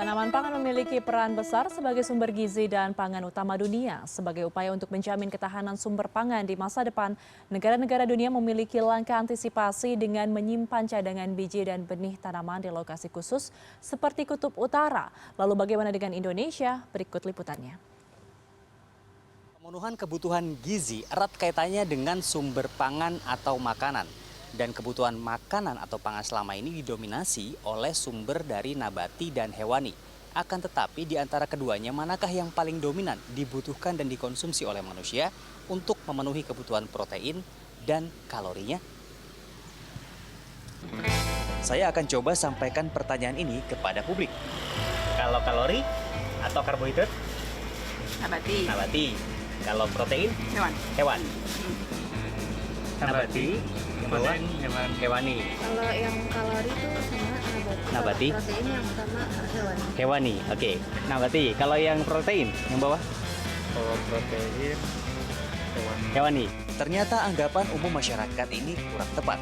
Tanaman pangan memiliki peran besar sebagai sumber gizi dan pangan utama dunia. Sebagai upaya untuk menjamin ketahanan sumber pangan di masa depan, negara-negara dunia memiliki langkah antisipasi dengan menyimpan cadangan biji dan benih tanaman di lokasi khusus seperti Kutub Utara. Lalu bagaimana dengan Indonesia? Berikut liputannya. Pemenuhan kebutuhan gizi erat kaitannya dengan sumber pangan atau makanan. Dan kebutuhan makanan atau pangan selama ini didominasi oleh sumber dari nabati dan hewani. Akan tetapi di antara keduanya manakah yang paling dominan dibutuhkan dan dikonsumsi oleh manusia untuk memenuhi kebutuhan protein dan kalorinya? Saya akan coba sampaikan pertanyaan ini kepada publik. Kalau kalori atau karbohidrat? Nabati. Nabati. Kalau protein? Hewan. Hewan. Nabati. Protein Hewani. Kalau yang kalori itu sama Nabati. Protein yang sama hewani. Hewani, oke. Nabati. Kalau yang protein, yang bawah? Kalau protein Hewani. Ternyata anggapan umum masyarakat ini kurang tepat.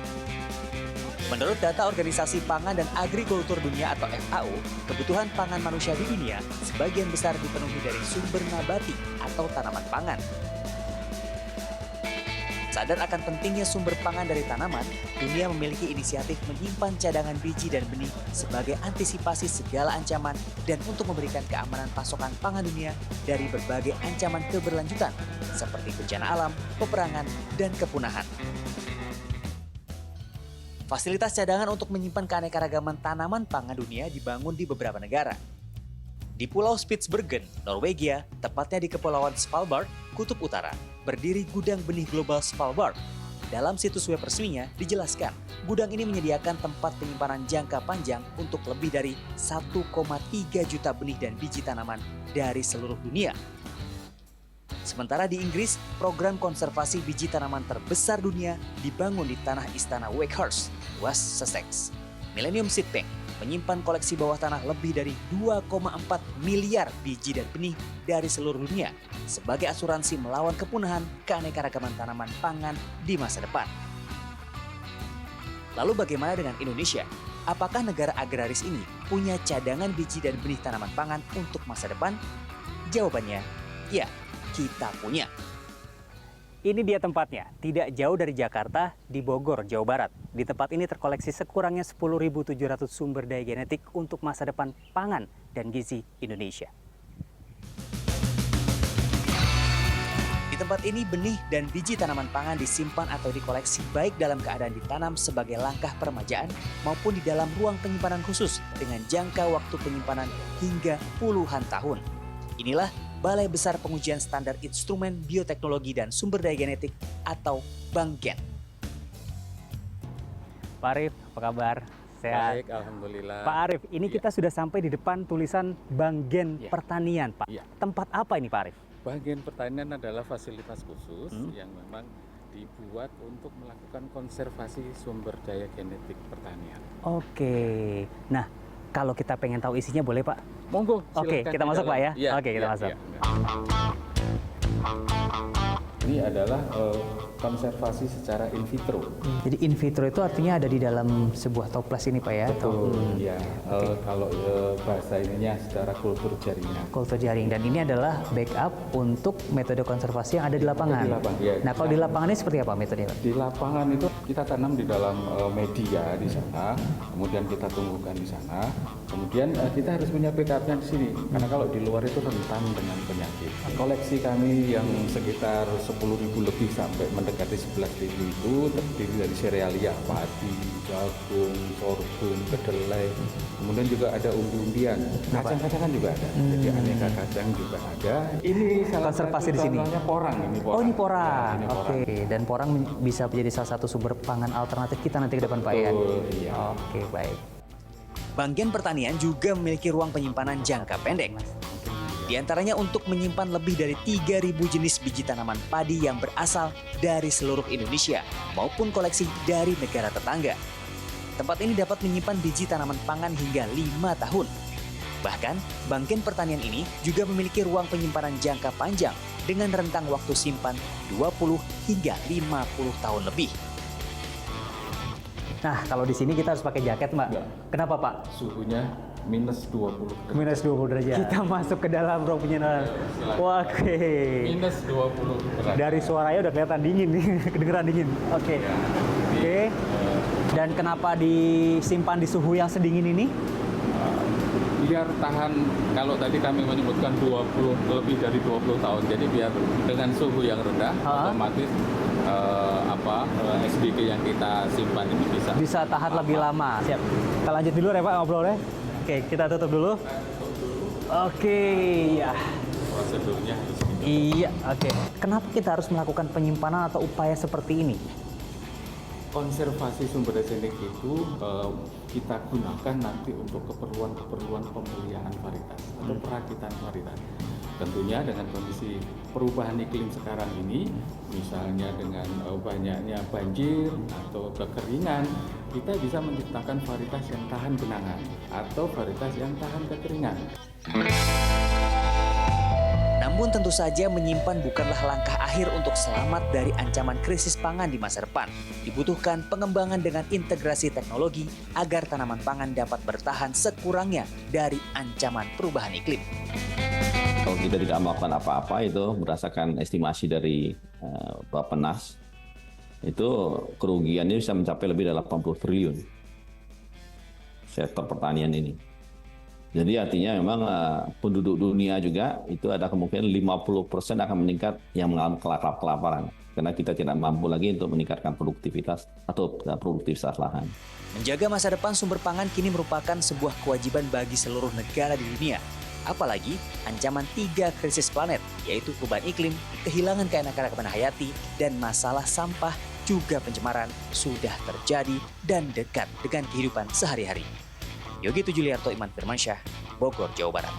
Menurut data Organisasi Pangan dan Agrikultur Dunia atau FAO, kebutuhan pangan manusia di dunia sebagian besar dipenuhi dari sumber nabati atau tanaman pangan. Sadar akan pentingnya sumber pangan dari tanaman, dunia memiliki inisiatif menyimpan cadangan biji dan benih sebagai antisipasi segala ancaman dan untuk memberikan keamanan pasokan pangan dunia dari berbagai ancaman keberlanjutan seperti bencana alam, peperangan, dan kepunahan. Fasilitas cadangan untuk menyimpan keanekaragaman tanaman pangan dunia dibangun di beberapa negara. Di Pulau Spitsbergen, Norwegia, tepatnya di Kepulauan Svalbard, Kutub Utara, berdiri gudang benih global Svalbard. Dalam situs web resminya dijelaskan, gudang ini menyediakan tempat penyimpanan jangka panjang untuk lebih dari 1,3 juta benih dan biji tanaman dari seluruh dunia. Sementara di Inggris, program konservasi biji tanaman terbesar dunia dibangun di tanah istana Wakehurst, West Sussex. Millennium Seed Bank menyimpan koleksi bawah tanah lebih dari 2,4 miliar biji dan benih dari seluruh dunia sebagai asuransi melawan kepunahan keanekaragaman tanaman pangan di masa depan. Lalu bagaimana dengan Indonesia? Apakah negara agraris ini punya cadangan biji dan benih tanaman pangan untuk masa depan? Jawabannya, ya, kita punya. Ini dia tempatnya, tidak jauh dari Jakarta, di Bogor, Jawa Barat. Di tempat ini terkoleksi sekurangnya 10.700 sumber daya genetik untuk masa depan pangan dan gizi Indonesia. Di tempat ini benih dan biji tanaman pangan disimpan atau dikoleksi baik dalam keadaan ditanam sebagai langkah peremajaan maupun di dalam ruang penyimpanan khusus dengan jangka waktu penyimpanan hingga puluhan tahun. Inilah Balai Besar Pengujian Standar Instrumen Bioteknologi dan Sumber Daya Genetik atau BANGGEN. Pak Arief, apa kabar? Sehat? baik, alhamdulillah. Pak Arief, ini kita sudah sampai di depan tulisan BANGGEN Pertanian, Pak. Ya. Tempat apa ini, Pak Arief? Bagian pertanian adalah fasilitas khusus yang memang dibuat untuk melakukan konservasi sumber daya genetik pertanian. Oke. Nah, kalau kita pengen tahu isinya boleh, Pak? Monggo, Oke, silakan kita di masuk, dalam. Pak, ya? Iya, Oke, kita iya, masuk. iya. Ini adalah konservasi secara in vitro. Jadi in vitro itu artinya ada di dalam sebuah toples ini, Pak, ya? Betul, ya. Kalau bahasa ininya secara kultur jaringan. Kultur jaring, dan ini adalah backup untuk metode konservasi yang ada di lapangan. Di lapangan, ya. Nah, kalau di lapangan ini seperti apa metodenya, Pak? Di lapangan itu kita tanam di dalam media di sana, kemudian kita tumbuhkan di sana, kemudian kita harus punya backupnya di sini, karena kalau di luar itu rentan dengan penyakit. Koleksi kami yang sekitar 10.000 lebih sampai mendekati 11.000 itu terdiri dari serealia, padi, jagung, sorghum, kedelai, kemudian juga ada umbi-umbian, kacang-kacangan juga ada. Jadi aneka kacang juga ada. Ini salah Konservasi satu di sini. contohnya porang, ini porang. Oh, ini porang. Ya, ini Oke, porang. dan porang bisa menjadi salah satu sumber pangan alternatif kita nanti ke depan, Pak, ya? Betul, iya. Oke, baik. BANGGEN Pertanian juga memiliki ruang penyimpanan jangka pendek. Di antaranya untuk menyimpan lebih dari 3.000 jenis biji tanaman padi yang berasal dari seluruh Indonesia maupun koleksi dari negara tetangga. Tempat ini dapat menyimpan biji tanaman pangan hingga 5 tahun. Bahkan, BANGGEN Pertanian ini juga memiliki ruang penyimpanan jangka panjang dengan rentang waktu simpan 20 hingga 50 tahun lebih. Nah, kalau di sini kita harus pakai jaket, Mbak. Ya. Kenapa, Pak? Suhunya minus 20 derajat. Minus 20 derajat. Kita masuk ke dalam ruang penyimpanan. Oke. Minus 20 derajat. Dari suaranya udah kelihatan dingin nih, kedengeran dingin. Oke. Oke. Dan kenapa disimpan di suhu yang sedingin ini? Biar tahan, kalau tadi kami menyebutkan lebih dari 20 tahun. Jadi biar dengan suhu yang rendah, otomatis SDG yang kita simpan ini Bisa tahan lebih lama. Siap. Kita lanjut dulu ya Pak ngobrolnya. Oke, kita tutup dulu. Oke, ya. prosedurnya harus gitu. Iya, oke. Kenapa kita harus melakukan penyimpanan atau upaya seperti ini? Konservasi sumber resenik itu kita gunakan nanti untuk keperluan pemeliharaan varietas atau perakitan varietas. Tentunya dengan kondisi perubahan iklim sekarang ini, misalnya dengan banyaknya banjir atau kekeringan, kita bisa menciptakan varietas yang tahan genangan atau varietas yang tahan kekeringan. Namun tentu saja menyimpan bukanlah langkah akhir untuk selamat dari ancaman krisis pangan di masa depan. Dibutuhkan pengembangan dengan integrasi teknologi agar tanaman pangan dapat bertahan sekurangnya dari ancaman perubahan iklim. Kalau kita tidak melakukan apa-apa itu berdasarkan estimasi dari Bappenas, itu kerugiannya bisa mencapai lebih dari 80 triliun sektor pertanian ini. Jadi artinya memang penduduk dunia juga itu ada kemungkinan 50% akan meningkat yang mengalami kelaparan. Karena kita tidak mampu lagi untuk meningkatkan produktivitas atau produktivitas lahan. Menjaga masa depan sumber pangan kini merupakan sebuah kewajiban bagi seluruh negara di dunia. Apalagi ancaman 3 krisis planet, yaitu perubahan iklim, kehilangan keanekaragaman hayati, dan masalah sampah juga pencemaran sudah terjadi dan dekat dengan kehidupan sehari-hari. Yogi Tujuliarto, Iman Firmansyah, Bogor, Jawa Barat.